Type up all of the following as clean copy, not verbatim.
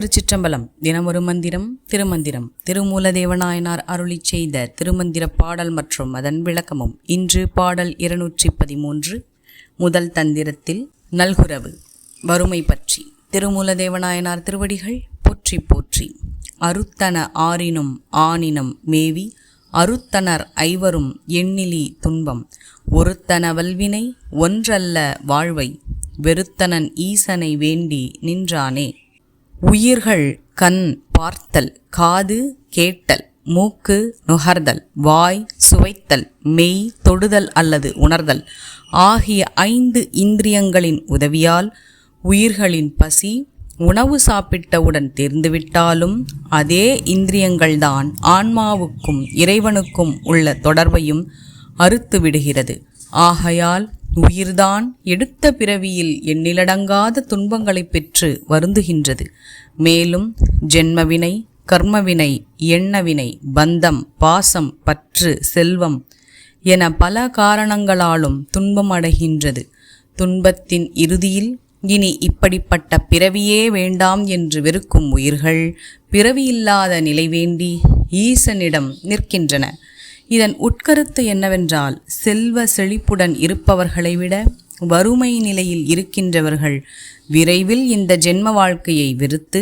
திருச்சிற்றம்பலம். தினமொரு மந்திரம். திருமந்திரம். திருமூலதேவநாயனார் அருளிச் செய்த திருமந்திர பாடல் மற்றும் அதன் விளக்கமும். இன்று பாடல் 213. முதல் தந்திரத்தில் நல்குரவு வறுமை பற்றி. திருமூலதேவநாயனார் திருவடிகள் போற்றி போற்றி. அறுத்தன ஆறினும் ஆனினம் மேவி அறுத்தனர் ஐவரும் எண்ணிலி துன்பம் ஒருத்தன வல்வினை ஒன்றல்ல வாழ்வை வெறுத்தனன் ஈசனை வேண்டி நின்றானே. உயிர்கள் கண் பார்த்தல், காது கேட்டல், மூக்கு நுகர்தல், வாய் சுவைத்தல், மெய் தொடுதல் அல்லது உணர்தல் ஆகிய 5 இந்திரியங்களின் உதவியால் உயிர்களின் பசி உணவு சாப்பிட்டவுடன் தீர்ந்துவிட்டாலும் அதே இந்திரியங்கள்தான் ஆன்மாவுக்கும் இறைவனுக்கும் உள்ள தொடர்பையும் அறுத்து விடுகிறது. ஆகையால் உயிர்தான் எடுத்த பிறவியில் எண்ணிலடங்காத துன்பங்களை பெற்று வருந்துகின்றது. மேலும் ஜென்மவினை, கர்மவினை, எண்ணவினை, பந்தம், பாசம், பற்று, செல்வம் என பல காரணங்களாலும் துன்பம் அடைகின்றது. துன்பத்தின் இறுதியில் இனி இப்படிப்பட்ட பிறவியே வேண்டாம் என்று வெறுக்கும் உயிர்கள் பிறவியில்லாத நிலை வேண்டி ஈசனிடம் நிற்கின்றன. இதன் உட்கருத்து என்னவென்றால், செல்வ செழிப்புடன் இருப்பவர்களை விட வறுமை நிலையில் இருக்கின்றவர்கள் விரைவில் இந்த ஜென்ம வாழ்க்கையை வெறுத்து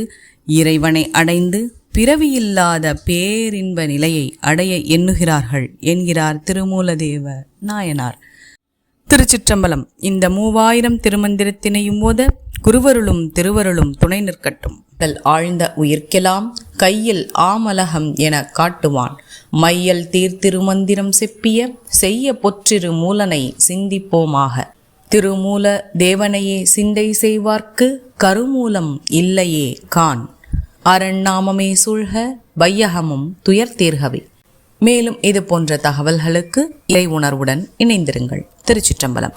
இறைவனை அடைந்து பிறவியில்லாத பேரின்ப நிலையை அடைய எண்ணுகிறார்கள் என்கிறார் திருமூலதேவ நாயனார். திருச்சிற்றம்பலம். இந்த 3000 திருமந்திரத்தினையும் ஓத குருவருளும் திருவருளும் துணை நிற்கட்டும். ஆழ்ந்த உயிர்க்கெல்லாம் கையில் ஆமலகம் என காட்டுவான் மையல் தீர்த்திருமந்திரம் செப்பிய செய்ய பொற்றிரு மூலனை சிந்திப்போமாக. திருமூல தேவனையே சிந்தை செய்வார்க்கு கருமூலம் இல்லையே கான். அரண்நாமமே சூழ்க வையகமும் துயர் தீர்கவே. மேலும் இது போன்ற தகவல்களுக்கு இறை உணர்வுடன் இணைந்திருங்கள். திருச்சிற்றம்பலம்.